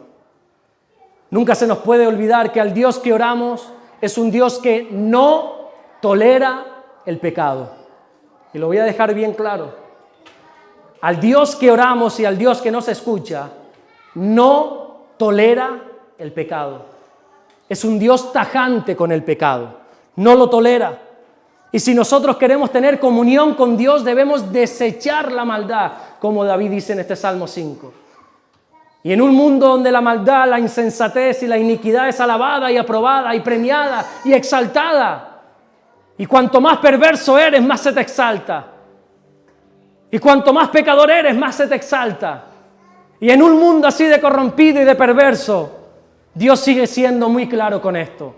Nunca se nos puede olvidar que al Dios que oramos es un Dios que no tolera el pecado. Y lo voy a dejar bien claro. Al Dios que oramos y al Dios que nos escucha, no tolera el pecado. Es un Dios tajante con el pecado. No lo tolera. Y si nosotros queremos tener comunión con Dios, debemos desechar la maldad, como David dice en este Salmo 5. Y en un mundo donde la maldad, la insensatez y la iniquidad es alabada y aprobada y premiada y exaltada, Y cuanto más perverso eres, más se te exalta. Y cuanto más pecador eres, más se te exalta. Y en un mundo así de corrompido y de perverso, Dios sigue siendo muy claro con esto.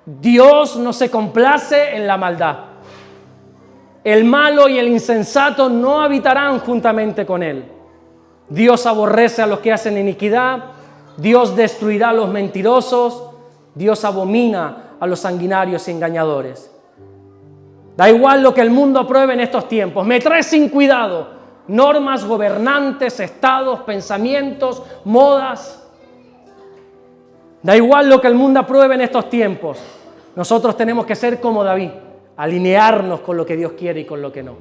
Dios no se complace en la maldad. El malo y el insensato no habitarán juntamente con él. Dios aborrece a los que hacen iniquidad. Dios destruirá a los mentirosos. Dios abomina a los sanguinarios y engañadores. Da igual lo que el mundo apruebe en estos tiempos. Me trae sin cuidado normas, gobernantes, estados, pensamientos, modas. Da igual lo que el mundo apruebe en estos tiempos. Nosotros tenemos que ser como David, alinearnos con lo que Dios quiere y con lo que no.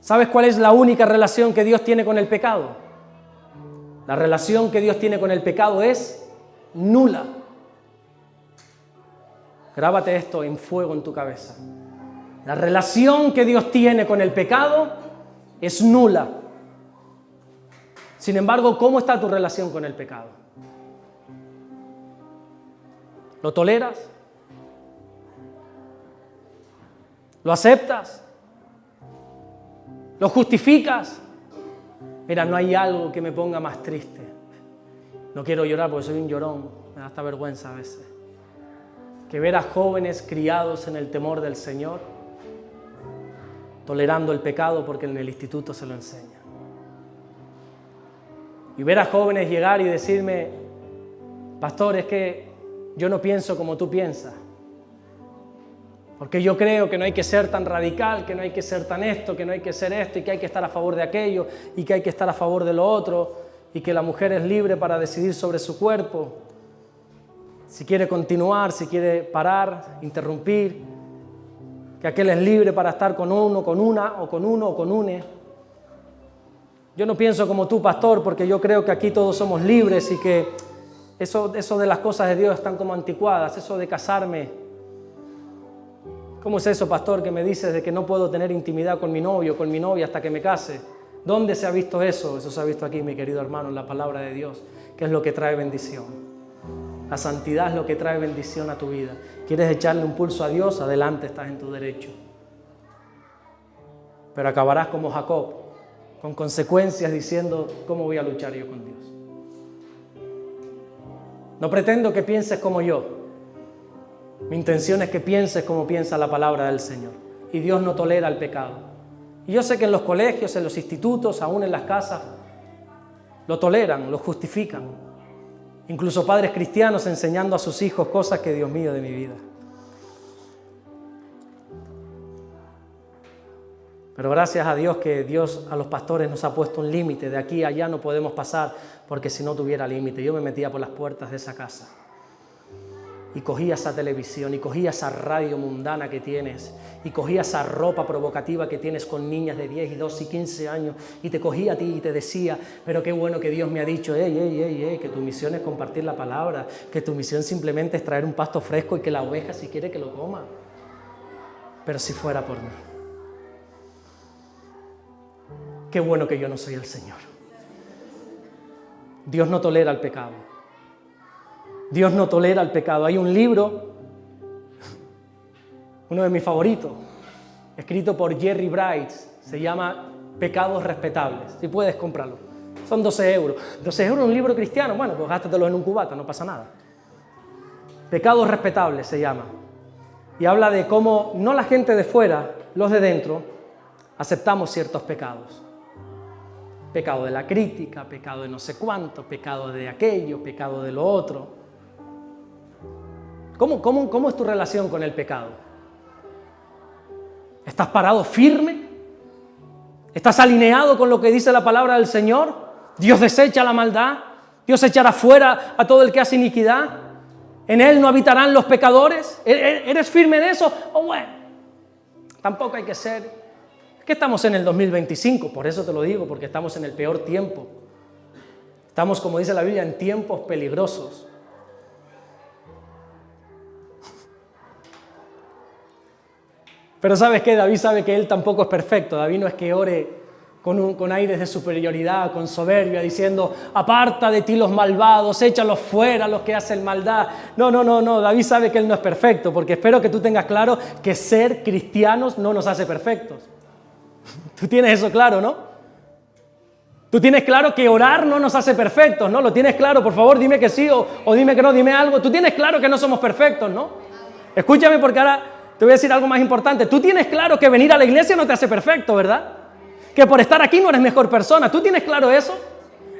¿Sabes cuál es la única relación que Dios tiene con el pecado? La relación que Dios tiene con el pecado es nula. Grábate esto en fuego en tu cabeza. La relación que Dios tiene con el pecado es nula. Sin embargo, ¿cómo está tu relación con el pecado? ¿Lo toleras? ¿Lo aceptas? ¿Lo justificas? Mira, no hay algo que me ponga más triste. No quiero llorar porque soy un llorón. Me da hasta vergüenza a veces. Que ver a jóvenes criados en el temor del Señor, tolerando el pecado porque en el instituto se lo enseña. Y ver a jóvenes llegar y decirme, pastor, es que yo no pienso como tú piensas. Porque yo creo que no hay que ser tan radical, que no hay que ser tan esto, que no hay que ser esto, y que hay que estar a favor de aquello, y que hay que estar a favor de lo otro, y que la mujer es libre para decidir sobre su cuerpo. Si quiere continuar, si quiere parar, interrumpir, que aquel es libre para estar con uno, con una, o con uno, o con une. Yo no pienso como tú, pastor, porque yo creo que aquí todos somos libres y que eso de las cosas de Dios están como anticuadas, eso de casarme. ¿Cómo es eso, pastor, que me dices de que no puedo tener intimidad con mi novio, con mi novia hasta que me case? ¿Dónde se ha visto eso? Eso se ha visto aquí, mi querido hermano, en la palabra de Dios, que es lo que trae bendición. La santidad es lo que trae bendición a tu vida. ¿Quieres echarle un pulso a Dios? Adelante, estás en tu derecho. Pero acabarás como Jacob, con consecuencias diciendo, ¿cómo voy a luchar yo con Dios? No pretendo que pienses como yo. Mi intención es que pienses como piensa la palabra del Señor. Y Dios no tolera el pecado. Y yo sé que en los colegios, en los institutos, aún en las casas, lo toleran, lo justifican. Incluso padres cristianos enseñando a sus hijos cosas que, Dios mío, de mi vida. Pero gracias a Dios que Dios a los pastores nos ha puesto un límite. De aquí a allá no podemos pasar porque si no tuviera límite. Yo me metía por las puertas de esa casa y cogía esa televisión y cogía esa radio mundana que tienes y cogía esa ropa provocativa que tienes con niñas de 10 y 12 y 15 años y te cogía a ti y te decía, pero qué bueno que Dios me ha dicho, que tu misión es compartir la palabra, que tu misión simplemente es traer un pasto fresco y que la oveja si quiere que lo coma. Pero si fuera por mí. Qué bueno que yo no soy el Señor. Dios no tolera el pecado. Dios no tolera el pecado. Hay un libro, uno de mis favoritos, escrito por Jerry Brights, se llama Pecados Respetables. Si puedes comprarlo. Son 12 euros. 12 euros un libro cristiano. Bueno, pues gástatelo en un cubata, no pasa nada. Pecados Respetables se llama. Y habla de cómo no la gente de fuera, los de dentro, aceptamos ciertos pecados. Pecado de la crítica, pecado de no sé cuánto, pecado de aquello, pecado de lo otro. ¿Cómo es tu relación con el pecado? ¿Estás parado firme? ¿Estás alineado con lo que dice la palabra del Señor? ¿Dios desecha la maldad? ¿Dios echará fuera a todo el que hace iniquidad? ¿En Él no habitarán los pecadores? ¿Eres firme en eso? O bueno, tampoco hay que ser... que estamos en el 2025, por eso te lo digo, porque estamos en el peor tiempo. Estamos, como dice la Biblia, en tiempos peligrosos. Pero ¿sabes qué? David sabe que él tampoco es perfecto. David no es que ore con aires de superioridad, con soberbia, diciendo, aparta de ti los malvados, échalos fuera los que hacen maldad. No, David sabe que él no es perfecto, porque espero que tú tengas claro que ser cristianos no nos hace perfectos. Tú tienes eso claro, ¿no? Tú tienes claro que orar no nos hace perfectos, ¿no? ¿Lo tienes claro? Por favor, dime que sí o dime que no, dime algo. Tú tienes claro que no somos perfectos, ¿no? Escúchame porque ahora te voy a decir algo más importante. Tú tienes claro que venir a la iglesia no te hace perfecto, ¿verdad? Que por estar aquí no eres mejor persona. ¿Tú tienes claro eso?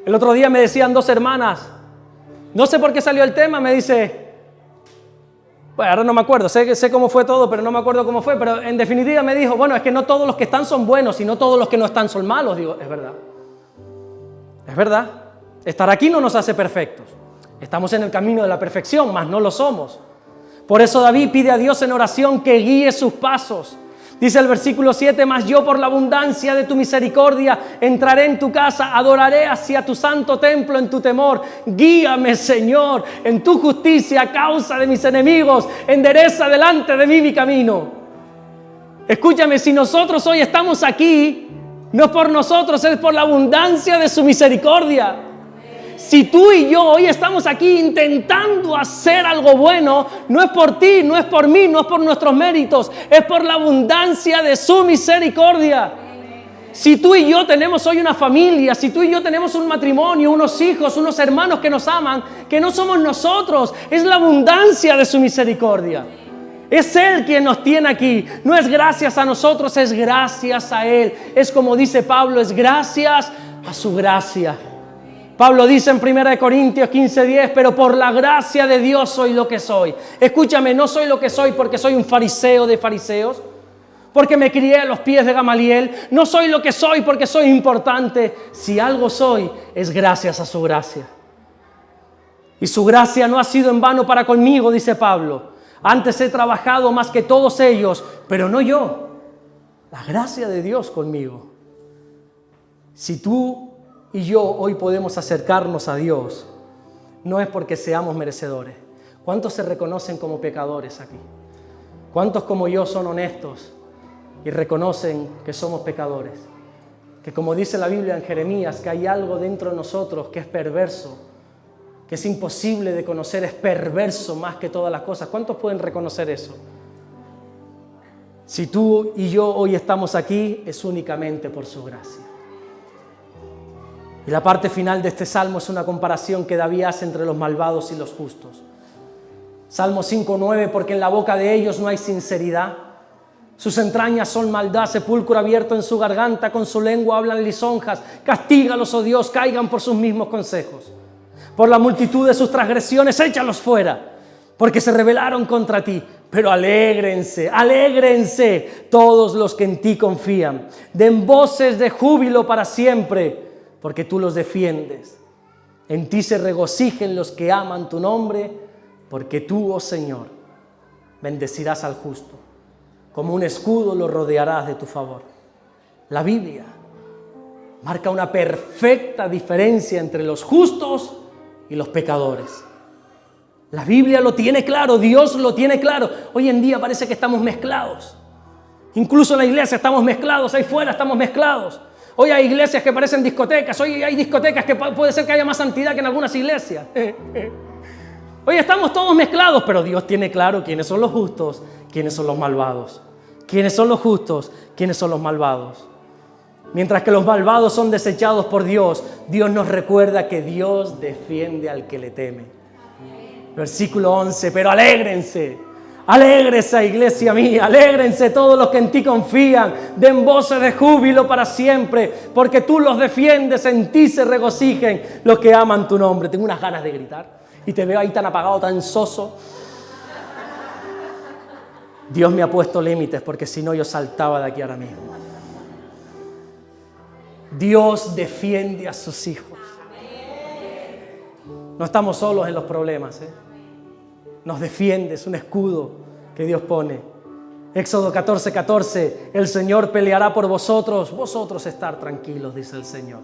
El otro día me decían dos hermanas, no sé por qué salió el tema, me dice, bueno, ahora no me acuerdo, sé cómo fue todo, pero no me acuerdo cómo fue, pero en definitiva me dijo, bueno, es que no todos los que están son buenos y no todos los que no están son malos. Digo, es verdad. Es verdad. Estar aquí no nos hace perfectos. Estamos en el camino de la perfección, mas no lo somos. Por eso David pide a Dios en oración que guíe sus pasos. Dice el versículo 7, mas yo por la abundancia de tu misericordia entraré en tu casa, adoraré hacia tu santo templo en tu temor. Guíame, Señor, en tu justicia a causa de mis enemigos. Endereza delante de mí mi camino. Escúchame, si nosotros hoy estamos aquí, no es por nosotros, es por la abundancia de su misericordia. Si tú y yo hoy estamos aquí intentando hacer algo bueno, no es por ti, no es por mí, no es por nuestros méritos, es por la abundancia de su misericordia. Si tú y yo tenemos hoy una familia, si tú y yo tenemos un matrimonio, unos hijos, unos hermanos que nos aman, que no somos nosotros, es la abundancia de su misericordia. Es Él quien nos tiene aquí. No es gracias a nosotros, es gracias a Él. Es como dice Pablo, es gracias a su gracia. Pablo dice en 1 Corintios 15:10, pero por la gracia de Dios soy lo que soy. Escúchame, no soy lo que soy porque soy un fariseo de fariseos, porque me crié a los pies de Gamaliel. No soy lo que soy porque soy importante. Si algo soy, es gracias a su gracia. Y su gracia no ha sido en vano para conmigo, dice Pablo. Antes he trabajado más que todos ellos, pero no yo. La gracia de Dios conmigo. Si tú y yo hoy podemos acercarnos a Dios, no es porque seamos merecedores. ¿Cuántos se reconocen como pecadores aquí? ¿Cuántos como yo son honestos y reconocen que somos pecadores? Que como dice la Biblia en Jeremías, que hay algo dentro de nosotros que es perverso, que es imposible de conocer, es perverso más que todas las cosas. ¿Cuántos pueden reconocer eso? Si tú y yo hoy estamos aquí, es únicamente por su gracia. Y la parte final de este salmo es una comparación que David hace entre los malvados y los justos. Salmo 5:9, porque en la boca de ellos no hay sinceridad. Sus entrañas son maldad, sepulcro abierto en su garganta, con su lengua hablan lisonjas. Castígalos, oh Dios, caigan por sus mismos consejos. Por la multitud de sus transgresiones, échalos fuera, porque se rebelaron contra ti. Pero alégrense, alégrense todos los que en ti confían. Den voces de júbilo para siempre, porque tú los defiendes. En ti se regocijen los que aman tu nombre, porque tú, oh Señor, bendecirás al justo. Como un escudo lo rodearás de tu favor. La Biblia marca una perfecta diferencia entre los justos y los pecadores. La Biblia lo tiene claro, Dios lo tiene claro. Hoy en día parece que estamos mezclados. Incluso en la iglesia estamos mezclados, ahí fuera estamos mezclados. Hoy hay iglesias que parecen discotecas, hoy hay discotecas que puede ser que haya más santidad que en algunas iglesias. Hoy estamos todos mezclados, pero Dios tiene claro quiénes son los justos, quiénes son los malvados. Quiénes son los justos, quiénes son los malvados. Mientras que los malvados son desechados por Dios, Dios nos recuerda que Dios defiende al que le teme. Versículo 11, pero alégrense. Alégrese, iglesia mía, alégrense todos los que en ti confían, den voces de júbilo para siempre, porque tú los defiendes, en ti se regocijen los que aman tu nombre. Tengo unas ganas de gritar y te veo ahí tan apagado, tan soso. Dios me ha puesto límites porque si no yo saltaba de aquí ahora mismo. Dios defiende a sus hijos. No estamos solos en los problemas, Nos defiende, es un escudo que Dios pone. Éxodo 14:14, el Señor peleará por vosotros, vosotros estar tranquilos, dice el Señor.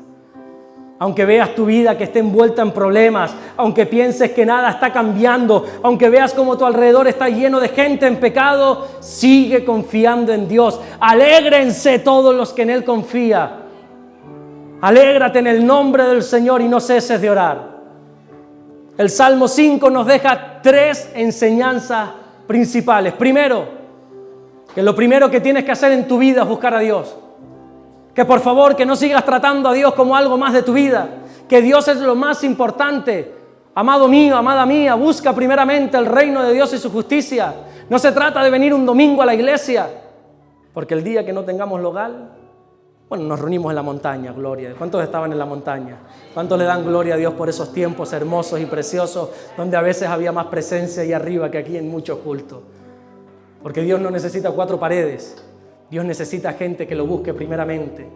Aunque veas tu vida que esté envuelta en problemas, aunque pienses que nada está cambiando, aunque veas como tu alrededor está lleno de gente en pecado, sigue confiando en Dios. Alégrense todos los que en Él confían. Alégrate en el nombre del Señor y no ceses de orar. El Salmo 5 nos deja 3 enseñanzas principales. Primero, que lo primero que tienes que hacer en tu vida es buscar a Dios. Que por favor, que no sigas tratando a Dios como algo más de tu vida. Que Dios es lo más importante. Amado mío, amada mía, busca primeramente el reino de Dios y su justicia. No se trata de venir un domingo a la iglesia, porque el día que no tengamos local, bueno, nos reunimos en la montaña, gloria. ¿Cuántos estaban en la montaña? ¿Cuántos le dan gloria a Dios por esos tiempos hermosos y preciosos donde a veces había más presencia ahí arriba que aquí en muchos cultos? Porque Dios no necesita 4 paredes. Dios necesita gente que lo busque primeramente.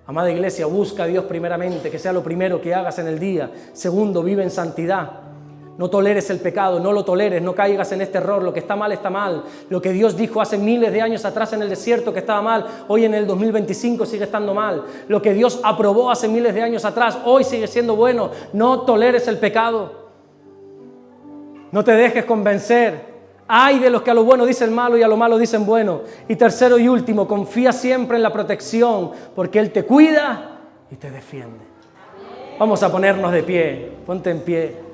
Amada iglesia, busca a Dios primeramente, que sea lo primero que hagas en el día. Segundo, vive en santidad. No toleres el pecado, no lo toleres, no caigas en este error. Lo que está mal, está mal. Lo que Dios dijo hace miles de años atrás en el desierto que estaba mal, hoy en el 2025 sigue estando mal. Lo que Dios aprobó hace miles de años atrás, hoy sigue siendo bueno. No toleres el pecado. No te dejes convencer. Ay de los que a lo bueno dicen malo y a lo malo dicen bueno. Y tercero y último, confía siempre en la protección, porque Él te cuida y te defiende. Vamos a ponernos de pie. Ponte en pie.